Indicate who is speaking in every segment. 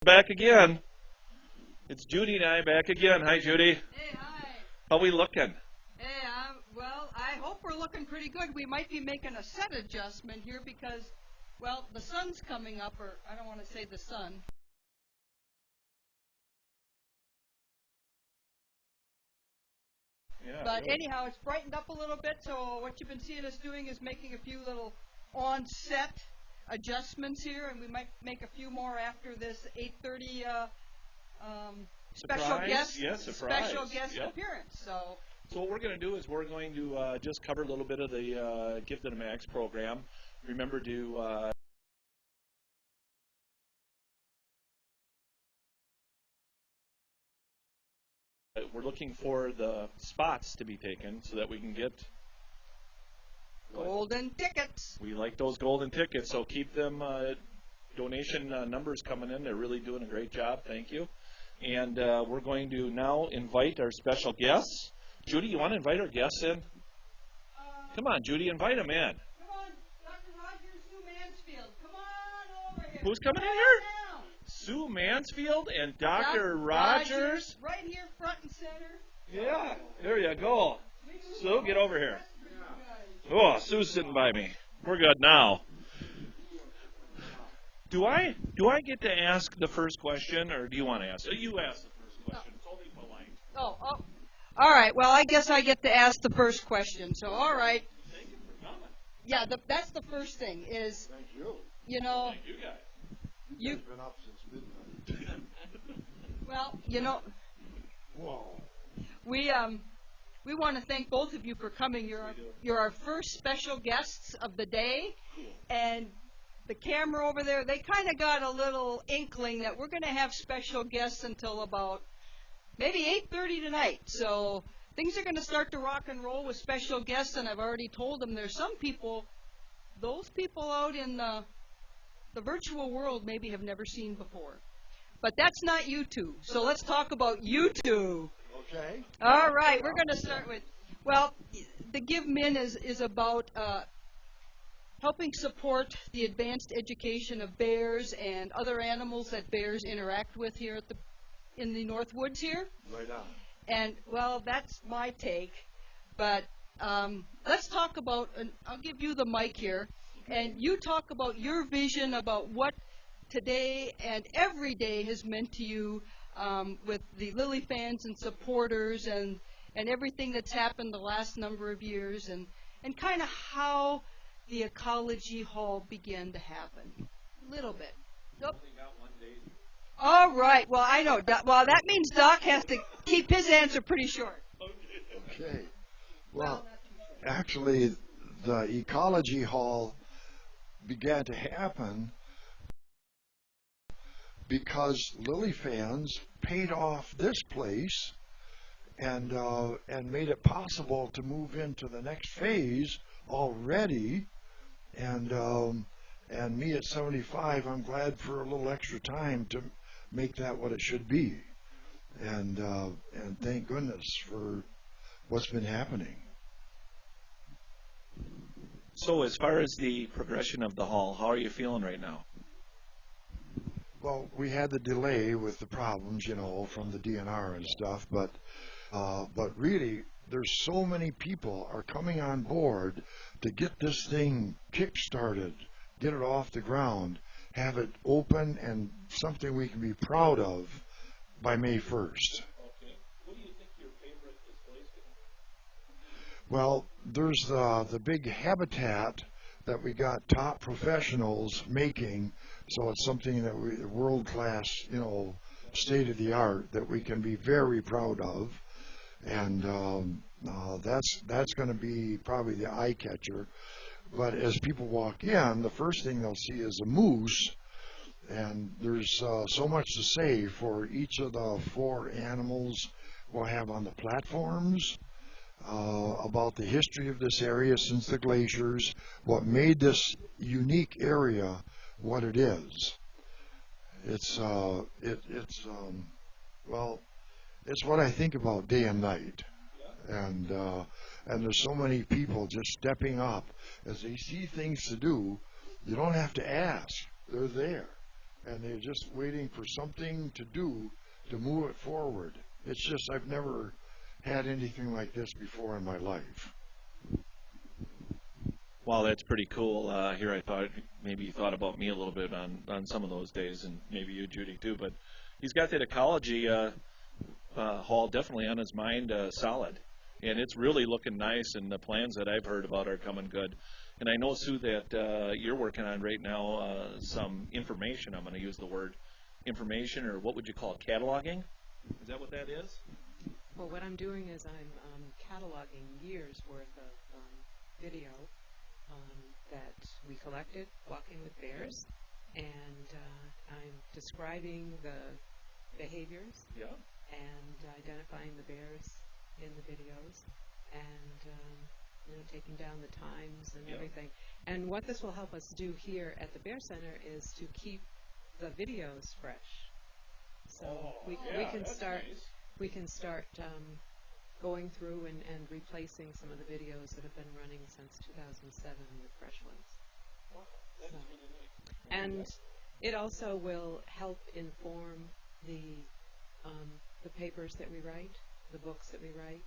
Speaker 1: Back again. It's Judy and I back again. Hi, Judy.
Speaker 2: Hey, hi.
Speaker 1: How we looking?
Speaker 2: Hey, well, I hope we're looking pretty good. We might be making a set adjustment here because, well, the sun's coming up, or I don't want to say the sun.
Speaker 1: Yeah,
Speaker 2: But
Speaker 1: really.
Speaker 2: anyhow, it's brightened up a little bit, so what you've been seeing us doing is making a few little on-set adjustments here, and we might make a few more after this 8:30 special
Speaker 1: Surprise?
Speaker 2: guest,
Speaker 1: Yes, surprise.
Speaker 2: special guest
Speaker 1: Yep.
Speaker 2: appearance. So
Speaker 1: what we're going to do is we're going to just cover a little bit of the Give to the Max program. Remember to we're looking for the spots to be taken so that we can get
Speaker 2: golden tickets.
Speaker 1: We like those golden tickets, so keep them donation numbers coming in. They're really doing a great job. Thank you. And we're going to now invite our special guests. Judy, you want to invite our guests in? Come on, Judy, invite them in.
Speaker 2: Come on, Dr. Rogers, Sue Mansfield. Come on over here.
Speaker 1: Who's coming in here? Sue Mansfield and Dr. Rogers.
Speaker 2: Right here, front and center.
Speaker 1: Yeah, there you go. Sue, get over here. Oh, Sue's sitting by me. We're good now. Do I get to ask the first question, or do you want to ask? You ask the first question. It's only polite.
Speaker 2: Oh, all right. Well, I guess I get to ask the first question. So, all right.
Speaker 1: Thank you for coming.
Speaker 2: Yeah, that's the first thing is,
Speaker 3: Thank you.
Speaker 2: you know,
Speaker 1: Thank you guys.
Speaker 2: you.
Speaker 3: Been up since midnight.
Speaker 2: Well, you know,
Speaker 3: Whoa.
Speaker 2: we want to thank both of you for coming. You're our first special guests of the day, and the camera over there, they kind of got a little inkling that we're going to have special guests until about maybe 8:30 tonight. So things are going to start to rock and roll with special guests, and I've already told them there's some people, those people out in the virtual world maybe have never seen before. But that's not you two. So let's talk about you two.
Speaker 3: Okay.
Speaker 2: All right, we're going to start with, well, the GiveMN is about helping support the advanced education of bears and other animals that bears interact with here in the North Woods here.
Speaker 3: Right on.
Speaker 2: And, well, that's my take. But let's talk about, and I'll give you the mic here, and you talk about your vision about what today and every day has meant to you with the Lily fans and supporters and everything that's happened the last number of years and kind of how the Ecology Hall began to happen. A little bit. Nope. All right. Well, I know. Well, that means Doc has to keep his answer pretty short.
Speaker 3: Okay. Well, actually, the Ecology Hall began to happen because Lily fans paid off this place and made it possible to move into the next phase already. And me at 75, I'm glad for a little extra time to make that what it should be. And thank goodness for what's been happening.
Speaker 1: So as far as the progression of the hall, how are you feeling right now?
Speaker 3: Well, we had the delay with the problems, from the DNR and stuff, but really, there's so many people are coming on board to get this thing kick-started, get it off the ground, have it open and something we can be proud of by May 1st.
Speaker 1: Okay. What do you think your favorite display is going to be?
Speaker 3: Well, there's the big habitat that we got top professionals making, so it's something that we world-class, state-of-the-art that we can be very proud of. And that's going to be probably the eye catcher. But as people walk in, the first thing they'll see is a moose, and there's so much to say for each of the 4 animals we'll have on the platforms, about the history of this area since the glaciers, what made this unique area what it is. It's what I think about day and night, and there's so many people just stepping up as they see things to do. You don't have to ask; they're there, and they're just waiting for something to do to move it forward. It's just I've never had anything like this before in my life.
Speaker 1: Well, that's pretty cool. Here I thought maybe you thought about me a little bit on some of those days, and maybe you, Judy, too. But he's got that ecology hall definitely on his mind solid. And it's really looking nice, and the plans that I've heard about are coming good. And I know, Sue, that you're working on right now some information. I'm going to use the word information, or what would you call it, cataloging? Is that what that is?
Speaker 4: Well, what I'm doing is I'm cataloging years' worth of video that we collected walking with bears, and I'm describing the behaviors and identifying the bears in the videos, and taking down the times and everything. And what this will help us do here at the Bear Center is to keep the videos fresh. So we can start going through and replacing some of the videos that have been running since 2007 with fresh ones. So. And it also will help inform the papers that we write, the books that we write,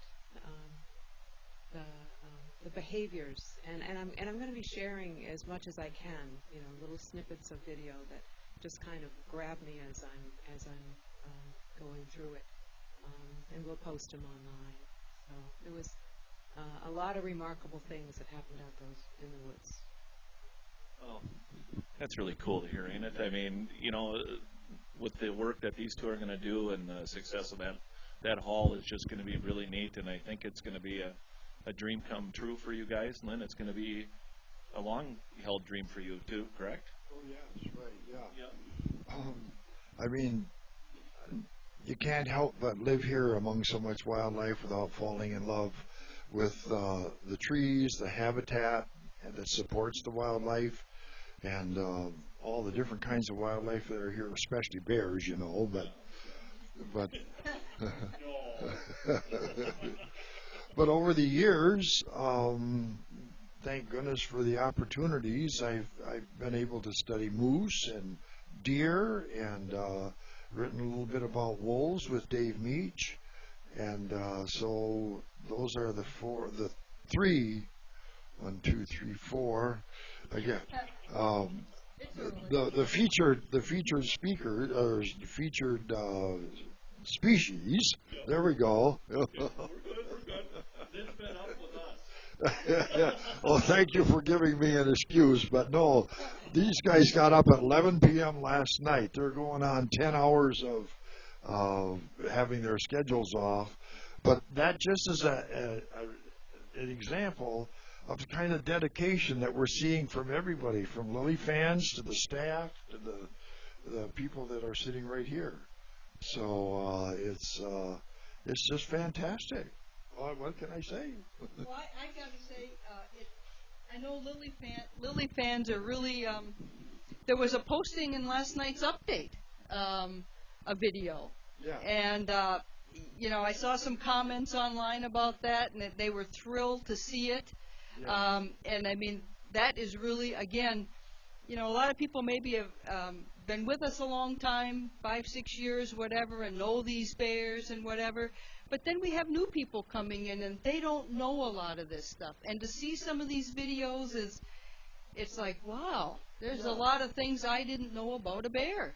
Speaker 4: the behaviors, and I'm going to be sharing as much as I can, little snippets of video that just kind of grab me as I'm going through it, and we'll post them online. So there was a lot of remarkable things that happened out in the woods.
Speaker 1: Oh, that's really cool to hear, ain't it? I mean, with the work that these two are going to do and the success of that hall is just going to be really neat, and I think it's going to be a dream come true for you guys. Lynn, it's going to be a long-held dream for you too, correct?
Speaker 3: Oh, yeah, that's right, yeah. I mean, you can't help but live here among so much wildlife without falling in love with the trees, the habitat that supports the wildlife, and all the different kinds of wildlife that are here, especially bears, but but over the years, thank goodness for the opportunities, I've been able to study moose and deer, and written a little bit about wolves with Dave Meach, and so those are the three, 1, 2, 3, 4. Again, the featured speaker or featured species. There we go.
Speaker 1: We're good. Lynn's been up with us.
Speaker 3: Well, thank you for giving me an excuse, but no, these guys got up at 11 p.m. last night. They're going on 10 hours of having their schedules off, but that just is an example of the kind of dedication that we're seeing from everybody, from Lily fans to the staff to the people that are sitting right here. So it's just fantastic. What can I say?
Speaker 2: Well, I got to say, I know Lily fans are really. There was a posting in last night's update, a video, and I saw some comments online about that, and that they were thrilled to see it. And I mean, that is really, again, a lot of people maybe have been with us a long time, 5, 6 years, whatever, and know these bears and whatever. But then we have new people coming in, and they don't know a lot of this stuff. And to see some of these videos it's like, wow, there's a lot of things I didn't know about a bear.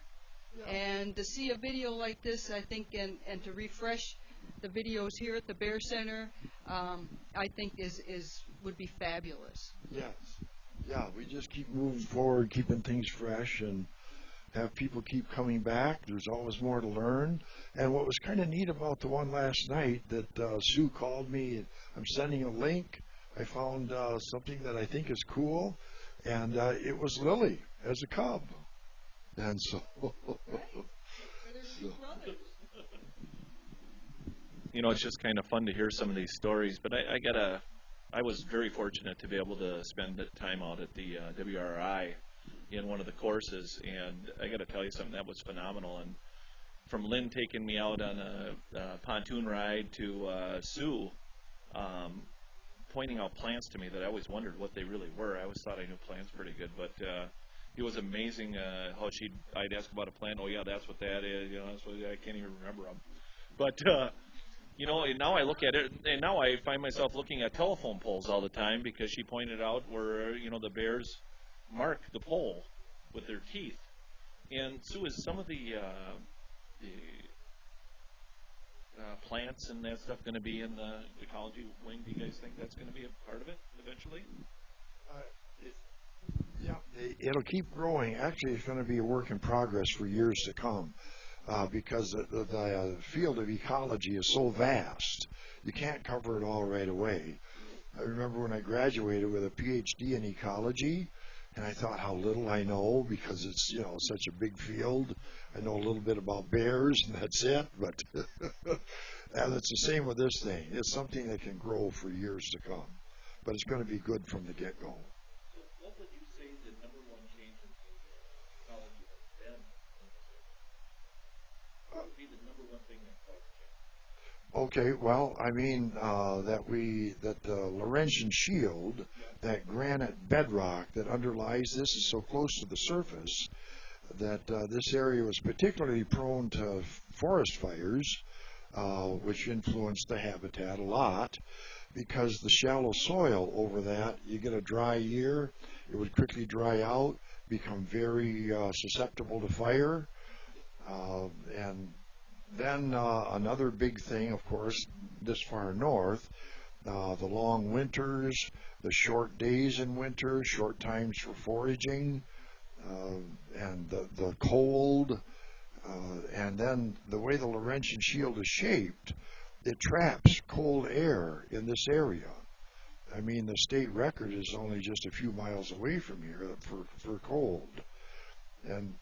Speaker 2: And to see a video like this, I think, and to refresh the videos here at the Bear Center, I think would be fabulous.
Speaker 3: Yes. Yeah, we just keep moving forward, keeping things fresh, and have people keep coming back. There's always more to learn. And what was kind of neat about the one last night that Sue called me, I'm sending a link. I found something that I think is cool, and it was Lily as a cub. And so...
Speaker 1: It's just kind of fun to hear some of these stories, but I was very fortunate to be able to spend the time out at the WRI in one of the courses, and I got to tell you something, that was phenomenal. And from Lynn taking me out on a pontoon ride to Sue pointing out plants to me that I always wondered what they really were. I always thought I knew plants pretty good, but it was amazing how I'd ask about a plant. Oh yeah, that's what that is. That's what I can't even remember them. But and now I look at it, and now I find myself looking at telephone poles all the time because she pointed out where the bears mark the pole with their teeth. And Sue, is some of the plants and that stuff going to be in the ecology wing? Do you guys think that's going to be a part of it eventually?
Speaker 3: Yeah, it'll keep growing. Actually, it's going to be a work in progress for years to come because the field of ecology is so vast. You can't cover it all right away. I remember when I graduated with a PhD in ecology, and I thought how little I know because it's such a big field. I know a little bit about bears, and that's it. But and it's the same with this thing. It's something that can grow for years to come, but it's going to be good from the get-go.
Speaker 1: What would you say the number one change in ecology has been? What would be the number one thing that caused change?
Speaker 3: Okay, well, I mean that the Laurentian shield, that granite bedrock that underlies this, is so close to the surface that this area was particularly prone to forest fires, which influenced the habitat a lot. Because the shallow soil over that, you get a dry year, it would quickly dry out, become very susceptible to fire, and then another big thing, of course, this far north, the long winters, the short days in winter, short times for foraging, and the cold, and then the way the Laurentian shield is shaped, it traps cold air in this area. I mean, the state record is only just a few miles away from here for cold, and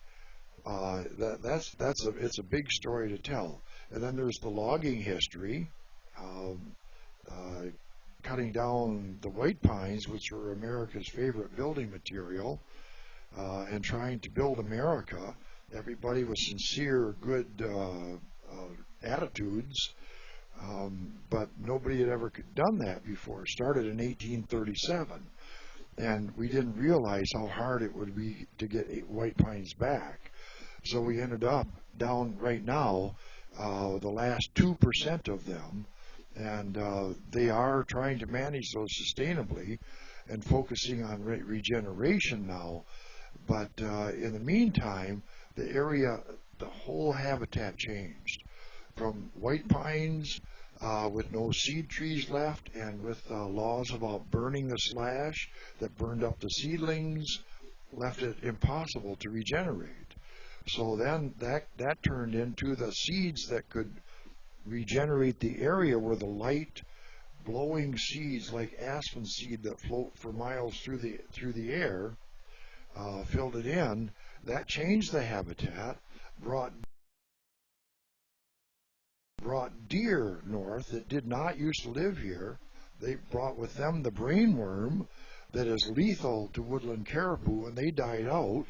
Speaker 3: it's a big story to tell. And then there's the logging history, cutting down the white pines, which are America's favorite building material, and trying to build America. Everybody with sincere, good attitudes. But nobody had ever done that before. It started in 1837, and we didn't realize how hard it would be to get white pines back. So we ended up down right now, the last 2% of them, and they are trying to manage those sustainably and focusing on regeneration now. But in the meantime, the area, the whole habitat changed. From white pines with no seed trees left, and with laws about burning the slash that burned up the seedlings, left it impossible to regenerate. So then that turned into the seeds that could regenerate the area where the light blowing seeds like aspen seed that float for miles through the air filled it in. That changed the habitat, brought deer north that did not used to live here. They brought with them the brainworm that is lethal to woodland caribou, and they died out.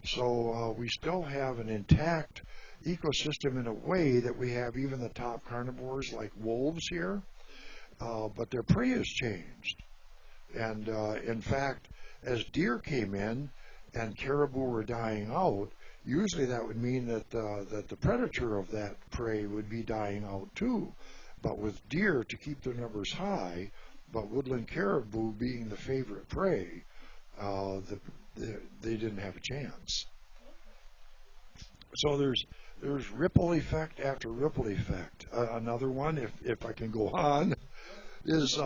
Speaker 3: So we still have an intact ecosystem in a way that we have even the top carnivores like wolves here, but their prey has changed. And in fact, as deer came in and caribou were dying out, usually that would mean that the predator of that prey would be dying out too. But with deer, to keep their numbers high, but woodland caribou being the favorite prey, they didn't have a chance. So there's ripple effect after ripple effect. Another one, if I can go on, is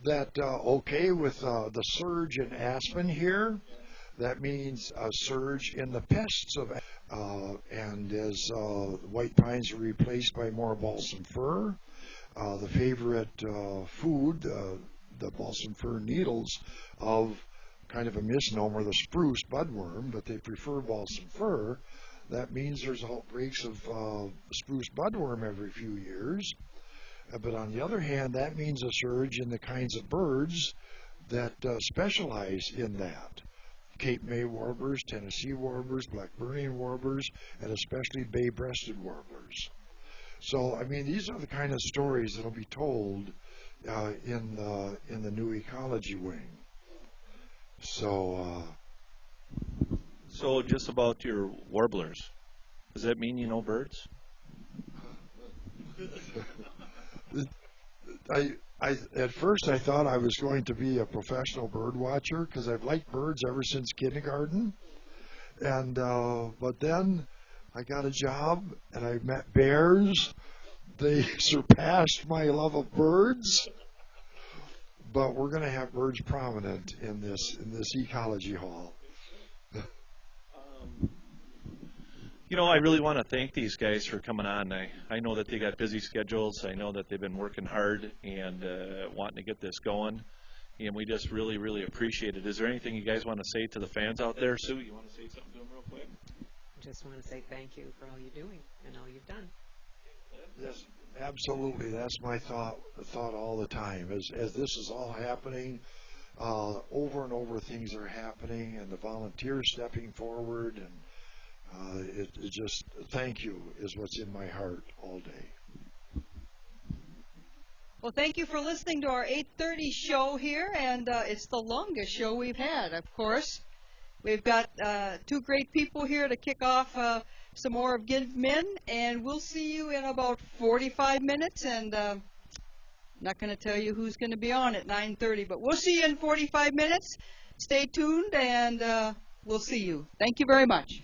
Speaker 3: that okay with the surge in aspen here. That means a surge in the pests of and as white pines are replaced by more balsam fir, the favorite food, the balsam fir needles of kind of a misnomer, the spruce budworm, but they prefer balsam fir. That means there's outbreaks of spruce budworm every few years. But on the other hand, that means a surge in the kinds of birds that specialize in that. Cape May warblers, Tennessee warblers, Blackburnian warblers, and especially bay-breasted warblers. So, I mean, these are the kind of stories that will be told in the new ecology wing. So,
Speaker 1: So just about your warblers, does that mean you know birds?
Speaker 3: At first I thought I was going to be a professional bird watcher because I've liked birds ever since kindergarten. And but then I got a job and I met bears. They surpassed my love of birds. But we're going to have birds prominent in this ecology hall.
Speaker 1: You know, I really want to thank these guys for coming on. I know that they got busy schedules. I know that they've been working hard and wanting to get this going. And we just really, really appreciate it. Is there anything you guys want to say to the fans out there? Sue, you want to say something to them real quick?
Speaker 4: Just want to say thank you for all you're doing and all you've done.
Speaker 3: Yes, absolutely. That's my thought all the time. As this is all happening, over and over things are happening, and the volunteers stepping forward, and it just thank you is what's in my heart all day.
Speaker 2: Well, thank you for listening to our 8:30 show here, and it's the longest show we've had, of course. We've got two great people here to kick off some more of GiveMN, and we'll see you in about 45 minutes, and I'm not going to tell you who's going to be on at 9:30, but we'll see you in 45 minutes. Stay tuned, and we'll see you. Thank you very much.